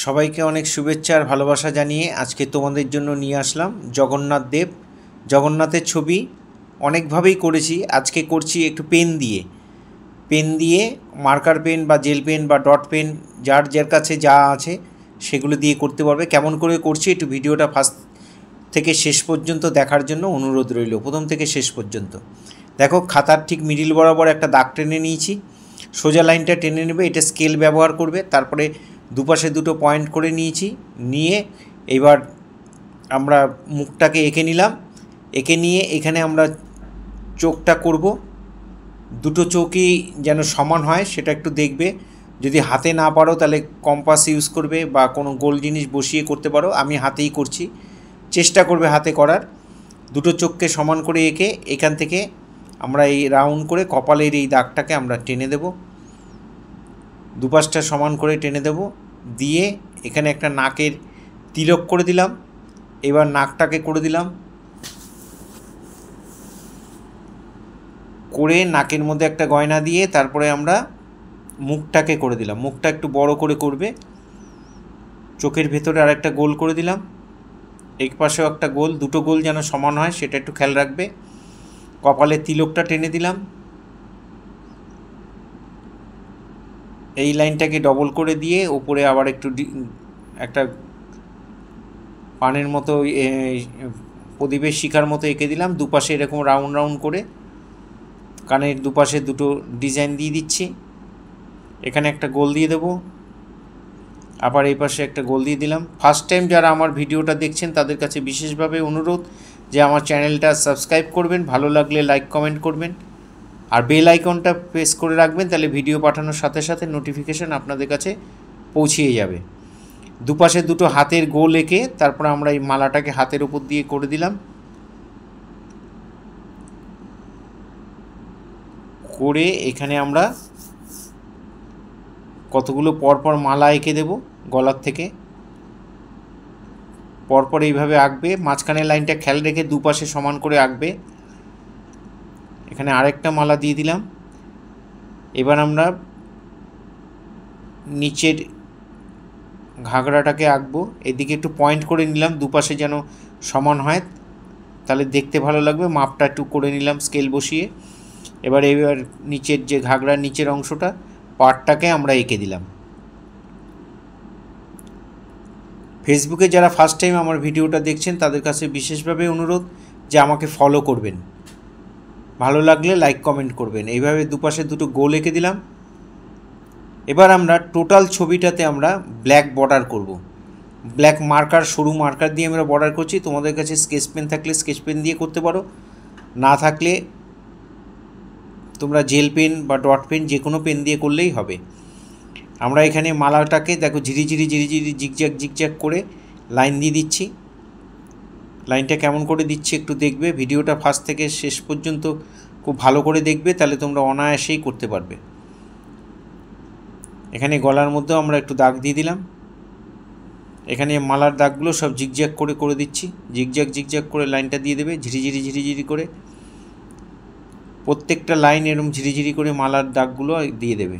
সবাইকে অনেক শুভেচ্ছা আর ভালোবাসা জানিয়ে আজকে তোমাদের জন্য নিয়ে আসলাম জগন্নাথ দেব। জগন্নাথের ছবি অনেকভাবেই করেছি, আজকে করছি একটু পেন দিয়ে মার্কার পেন বা জেল পেন বা ডট পেন যার যার কাছে যা আছে সেগুলো দিয়ে করতে পারবে। কেমন করে করছি একটু ভিডিওটা ফার্স্ট থেকে শেষ পর্যন্ত দেখার জন্য অনুরোধ রইল, প্রথম থেকে শেষ পর্যন্ত। দেখো, খাতার ঠিক মিডিল বরাবর একটা দাগ টেনে নিয়েছি, সোজা লাইনটা টেনে নেবে, এটা স্কেল ব্যবহার করবে। তারপরে দুপাশে দুটো পয়েন্ট করে নিয়েছি, নিয়ে এবার আমরা মুখটাকে এঁকে নিলাম। এঁকে নিয়ে এখানে আমরা চোখটা করব, দুটো চোখই যেন সমান হয় সেটা একটু দেখবে। যদি হাতে না পারো তাহলে কম্পাস ইউজ করবে বা কোনো গোল জিনিস বসিয়ে করতে পারো, আমি হাতেই করছি, চেষ্টা করবে হাতে করার। দুটো চোখকে সমান করে এঁকে এখান থেকে আমরা এই রাউন্ড করে কপালের এই দাগটাকে আমরা টেনে দেব, দুপাশটা সমান করে টেনে দেব। দিয়ে এখানে একটা নাকের তিলক করে দিলাম। এবার নাকটাকে করে দিলাম, করে নাকের মধ্যে একটা গয়না দিয়ে তারপরে আমরা মুখটাকে করে দিলাম। মুখটা একটু বড় করে করবে, চোখের ভেতরে আর একটা গোল করে দিলাম, এক পাশেও একটা গোল, দুটো গোল যেন সমান হয় সেটা একটু খেয়াল রাখবে। কপালে তিলকটা টেনে দিলাম, এই লাইনটাকে ডবল করে দিয়ে ওপরে আবার একটু একটা পানের মতো প্রদীপের শিখার মতো এঁকে দিলাম। দুপাশে এরকম রাউন্ড রাউন্ড করে কানের দুপাশে দুটো ডিজাইন দিয়ে দিচ্ছি। এখানে একটা গোল দিয়ে দেবো, আবার এই পাশে একটা গোল দিয়ে দিলাম। ফার্স্ট টাইম যারা আমার ভিডিওটা দেখছেন তাদের কাছে বিশেষভাবে অনুরোধ যে আমার চ্যানেলটা সাবস্ক্রাইব করবেন, ভালো লাগলে লাইক কমেন্ট করবেন, আর বেল আইকনটা প্রেস করে রাখবেন, তাহলে ভিডিও পাঠানোর সাথে সাথে নোটিফিকেশান আপনাদের কাছে পৌঁছিয়ে যাবে। দুপাশে দুটো হাতের গোল এঁকে তারপর আমরা এই মালাটাকে হাতের উপর দিয়ে করে দিলাম। করে এখানে আমরা কতগুলো পরপর মালা এঁকে দেব, গলার থেকে পরপর এইভাবে আঁকবে। মাঝখানের লাইনটা খেয়াল রেখে দুপাশে সমান করে আঁকবে। এখানে আরেকটা মালা দিয়ে দিলাম। এবার আমরা নিচের ঘাগরাটাকে আঁকবো, এদিকে একটু পয়েন্ট করে নিলাম, দুপাশে যেন সমান হয়, তাহলে দেখতে ভালো লাগবে। মাপটা একটু করে নিলাম স্কেল বসিয়ে। এবার নিচের যে ঘাগরার নিচের অংশটা পার্টটাকে আমরা এঁকে দিলাম। ফেসবুকে যারা ফার্স্ট টাইম আমার ভিডিওটা দেখছেন তাদের কাছে বিশেষভাবে অনুরোধ যে আমাকে ফলো করবেন, ভালো লাগলে লাইক কমেন্ট করবেন। এইভাবে দুপাশে দুটো গোল এঁকে দিলাম। এবার আমরা টোটাল ছবিটাতে আমরা ব্ল্যাক বর্ডার করব। ব্ল্যাক মার্কার, সরু মার্কার দিয়ে আমরা বর্ডার করছি। তোমাদের কাছে স্কেচ পেন থাকলে স্কেচ পেন দিয়ে করতে পারো, না থাকলে তোমরা জেল পেন বা ডট পেন যে কোনো পেন দিয়ে করলেই হবে। আমরা এখানে মালাটাকে দেখো ঝিরিঝিরি জিগজ্যাগ করে লাইন দিয়ে দিচ্ছি। লাইনটা কেমন করে দিচ্ছি একটু দেখবে, ভিডিওটা ফার্স্ট থেকে শেষ পর্যন্ত খুব ভালো করে দেখবে, তাহলে তোমরা অনায়াসেই করতে পারবে। এখানে গলার মধ্যেও আমরা একটু দাগ দিয়ে দিলাম। এখানে মালার দাগগুলো সব জিগজ্যাগ করে দিচ্ছি, জিগজ্যাগ করে লাইনটা দিয়ে দেবে ঝিরিঝিরি করে। প্রত্যেকটা লাইন এরকম ঝিরিঝিরি করে মালার দাগগুলো দিয়ে দেবে।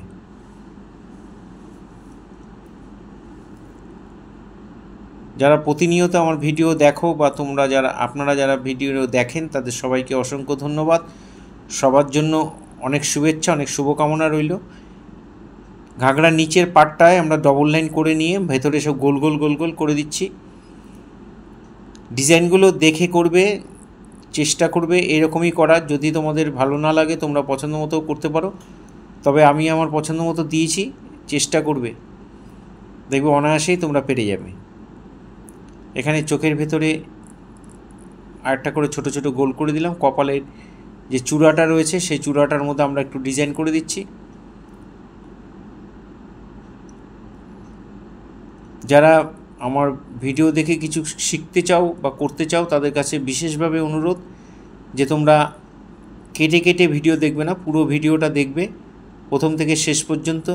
যারা প্রতিনিয়ত আমার ভিডিও দেখো বা আপনারা যারা ভিডিও দেখেন তাদের সবাইকে অসংখ্য ধন্যবাদ। সবার জন্য অনেক শুভেচ্ছা, অনেক শুভকামনা রইল। ঘাগড়ার নিচের পাটটায় আমরা ডবল লাইন করে নিয়ে ভেতরে সব গোল গোল করে দিচ্ছি। ডিজাইনগুলো দেখে করবে, চেষ্টা করবে এরকমই করার। যদি তোমাদের ভালো না লাগে তোমরা পছন্দ মতো করতে পারো, তবে আমি আমার পছন্দ মতো দিয়েছি, চেষ্টা করবে, দেখবে অনায়াসেই তোমরা পেরে যাবে। এখানে চোখের ভেতরে আরেকটা করে ছোট ছোট গোল করে দিলাম। কপালের যে চূড়াটা রয়েছে সেই চূড়াটার মধ্যে আমরা একটু ডিজাইন করে দিচ্ছি। যারা আমার ভিডিও দেখে কিছু শিখতে চাও বা করতে চাও তাদের কাছে বিশেষভাবে অনুরোধ যে তোমরা কেটে কেটে ভিডিও দেখবে না, পুরো ভিডিওটা দেখবে প্রথম থেকে শেষ পর্যন্ত,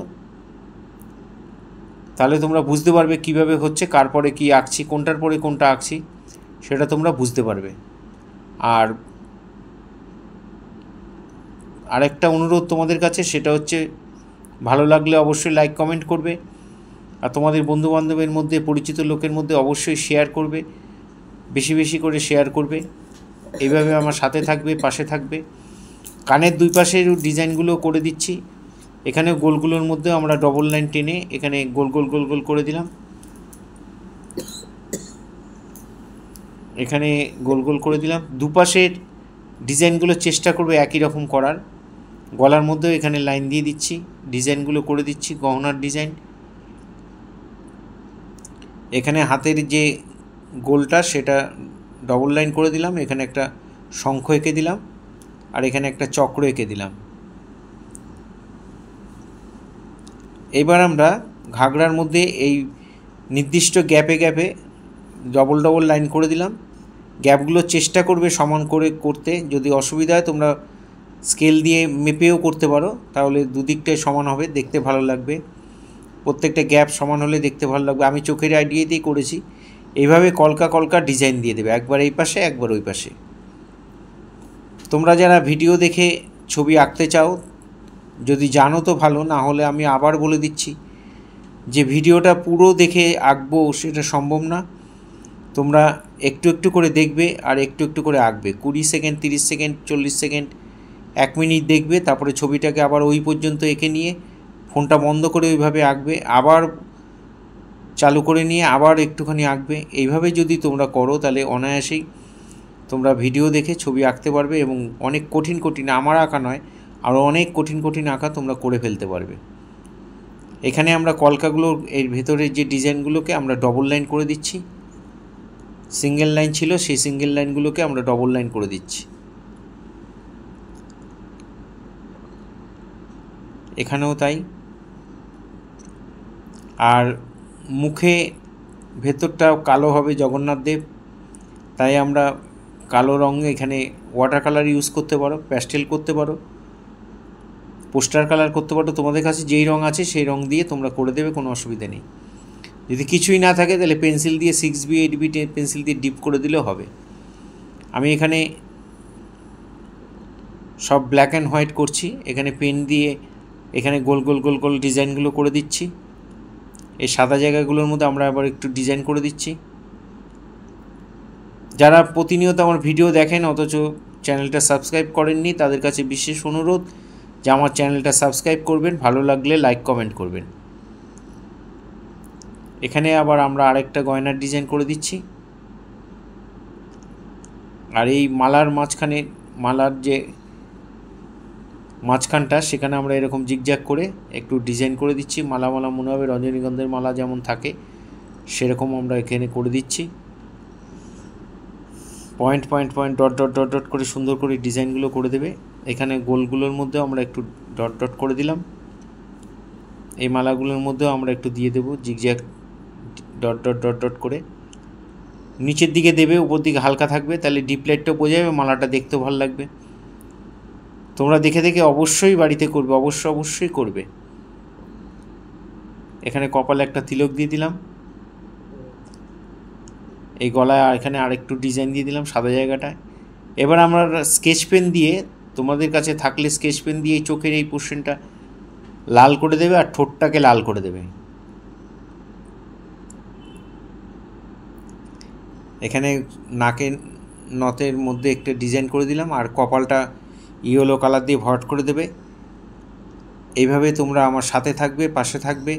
তাহলে তোমরা বুঝতে পারবে কিভাবে হচ্ছে, কার পরে কী আঁকছি, কোনটার পরে কোনটা আঁকছি সেটা তোমরা বুঝতে পারবে। আর আরেকটা অনুরোধ তোমাদের কাছে, সেটা হচ্ছে ভালো লাগলে অবশ্যই লাইক কমেন্ট করবে, আর তোমাদের বন্ধুবান্ধবের মধ্যে, পরিচিত লোকের মধ্যে অবশ্যই শেয়ার করবে, বেশি বেশি করে শেয়ার করবে। এইভাবে আমার সাথে থাকবে, পাশে থাকবে। কানের দুই পাশের ডিজাইনগুলো করে দিচ্ছি। এখানে গোলগুলোর মধ্যে আমরা ডবল লাইন টেনে এখানে গোল গোল গোল গোল করে দিলাম। এখানে গোল গোল করে দিলাম। দুপাশের ডিজাইনগুলো চেষ্টা করবে একই রকম করার। গলার মধ্যেও এখানে লাইন দিয়ে দিচ্ছি, ডিজাইনগুলো করে দিচ্ছি, গহনার ডিজাইন। এখানে হাতের যে গোলটা সেটা ডবল লাইন করে দিলাম, এখানে একটা শঙ্খ এঁকে দিলাম, আর এখানে একটা চক্র এঁকে দিলাম। এবার আমরা ঘাগরার মধ্যে এই নির্দিষ্ট গ্যাপে গ্যাপে ডবল ডবল লাইন করে দিলাম। গ্যাপগুলো চেষ্টা করবে সমান করে করতে। যদি অসুবিধা হয় তোমরা স্কেল দিয়ে মেপেও করতে পারো, তাহলে দুদিকটাই সমান হবে, দেখতে ভালো লাগবে। প্রত্যেকটা গ্যাপ সমান হলে দেখতে ভালো লাগবে। আমি চোখের আইডিয়াতেই করেছি। এইভাবে কলকা কলকা ডিজাইন দিয়ে দেবে, একবার এই পাশে একবার ওই পাশে। তোমরা যারা ভিডিও দেখে ছবি আঁকতে চাও, যদি জানো তো ভালো, না হলে আমি আবার বলে দিচ্ছি যে ভিডিওটা পুরো দেখে আঁকবো সেটা সম্ভব না। তোমরা একটু একটু করে দেখবে আর একটু একটু করে আঁকবে। 20 সেকেন্ড, 30 সেকেন্ড, 40 সেকেন্ড, 1 মিনিট দেখবে, তারপরে ছবিটাকে আবার ওই পর্যন্ত এঁকে নিয়ে ফোনটা বন্ধ করে ওইভাবে আঁকবে, আবার চালু করে নিয়ে আবার একটুখানি আঁকবে। এইভাবে যদি তোমরা করো তাহলে অনায়াসেই তোমরা ভিডিও দেখে ছবি আঁকতে পারবে, এবং অনেক কঠিন কঠিন, আমার আঁকা নয়, আরও অনেক কঠিন কঠিন আঁকা তোমরা করে ফেলতে পারবে। এখানে আমরা কলকাগুলোর এর ভেতরের যে ডিজাইনগুলোকে আমরা ডবল লাইন করে দিচ্ছি। সিঙ্গেল লাইন ছিল, সেই সিঙ্গেল লাইনগুলোকে আমরা ডবল লাইন করে দিচ্ছি। এখানেও তাই। আর মুখে ভেতরটাও কালো হবে জগন্নাথ দেব, তাই আমরা কালো রঙ এখানে ওয়াটার কালার ইউজ করতে পারো, প্যাস্টেল করতে পারো, পোস্টার কালার করতে পারো। তোমাদের কাছে যেই রঙ আছে সেই রঙ দিয়ে তোমরা করে দেবে, কোনো অসুবিধা নেই। যদি কিছুই না থাকে তাহলে পেন্সিল দিয়ে 6B 8B পেন্সিল দিয়ে ডিপ করে দিলেও হবে। আমি এখানে সব ব্ল্যাক অ্যান্ড হোয়াইট করছি। এখানে পেন দিয়ে এখানে গোল গোল গোল গোল ডিজাইনগুলো করে দিচ্ছি। এই সাদা জায়গাগুলোর মধ্যে আমরা আবার একটু ডিজাইন করে দিচ্ছি। যারা প্রতিনিয়ত আমার ভিডিও দেখেন অথচ চ্যানেলটা সাবস্ক্রাইব করেননি, তাদের কাছে বিশেষ অনুরোধ যে আমার চ্যানেলটা সাবস্ক্রাইব করবেন, ভালো লাগলে লাইক কমেন্ট করবেন। এখানে আবার আমরা আরেকটা গয়নার ডিজাইন করে দিচ্ছি। আর এই মালার মাঝখানে, মালার যে মাঝখানটা, সেখানে আমরা এরকম জিগজ্যাগ করে একটু ডিজাইন করে দিচ্ছি। মালা মালা মনে হবে রজনীগন্ধার মালা যেমন থাকে সেরকম আমরা এখানে করে দিচ্ছি। Point point point dot dot dot dot করে সুন্দর করে ডিজাইনগুলো করে দেবে। এখানে গোলগুলোর মধ্যেও আমরা একটু ডট ডট করে দিলাম। এই মালাগুলোর মধ্যেও আমরা একটু দিয়ে দেবো zigzag dot dot dot dot করে। নিচের দিকে দেবে, উপর দিকে হালকা থাকবে, তাহলে ডিপ লাইটটাও বোঝা যাবে, মালাটা দেখতেও ভালো লাগবে। তোমরা দেখে দেখে অবশ্যই বাড়িতে করবে, অবশ্যই করবে। এখানে কপালে একটা তিলক দিয়ে দিলাম, এই গলায় এখানে আরেকটু ডিজাইন দিয়ে দিলাম সাদা জায়গাটায়। এবার আমরা স্কেচ পেন দিয়ে, তোমাদের কাছে থাকলে স্কেচ পেন দিয়ে এই চোখের এই পোর্শনটা লাল করে দেবে আর ঠোঁটটাকে লাল করে দেবে। এখানে নাকের নথের মধ্যে একটা ডিজাইন করে দিলাম, আর কপালটা ইয়েলো কালার দিয়ে ভরাট করে দেবে। এইভাবে তোমরা আমার সাথে থাকবে, পাশে থাকবে।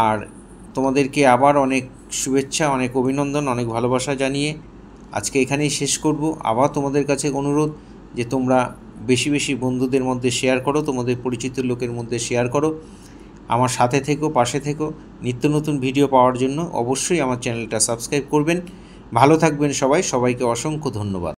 আর তোমাদেরকে আবার অনেক শুভেচ্ছা, অনেক অভিনন্দন, অনেক ভালোবাসা জানিয়ে আজকে এখানেই শেষ করব। আবার তোমাদের কাছে অনুরোধ যে তোমরা বেশি বেশি বন্ধুদের মধ্যে শেয়ার করো, তোমাদের পরিচিত লোকের মধ্যে শেয়ার করো। আমার সাথে থেকো, পাশে থেকো। নিত্য নতুন ভিডিও পাওয়ার জন্য অবশ্যই আমার চ্যানেলটা সাবস্ক্রাইব করবেন। ভালো থাকবেন সবাই, সবাইকে অসংখ্য ধন্যবাদ।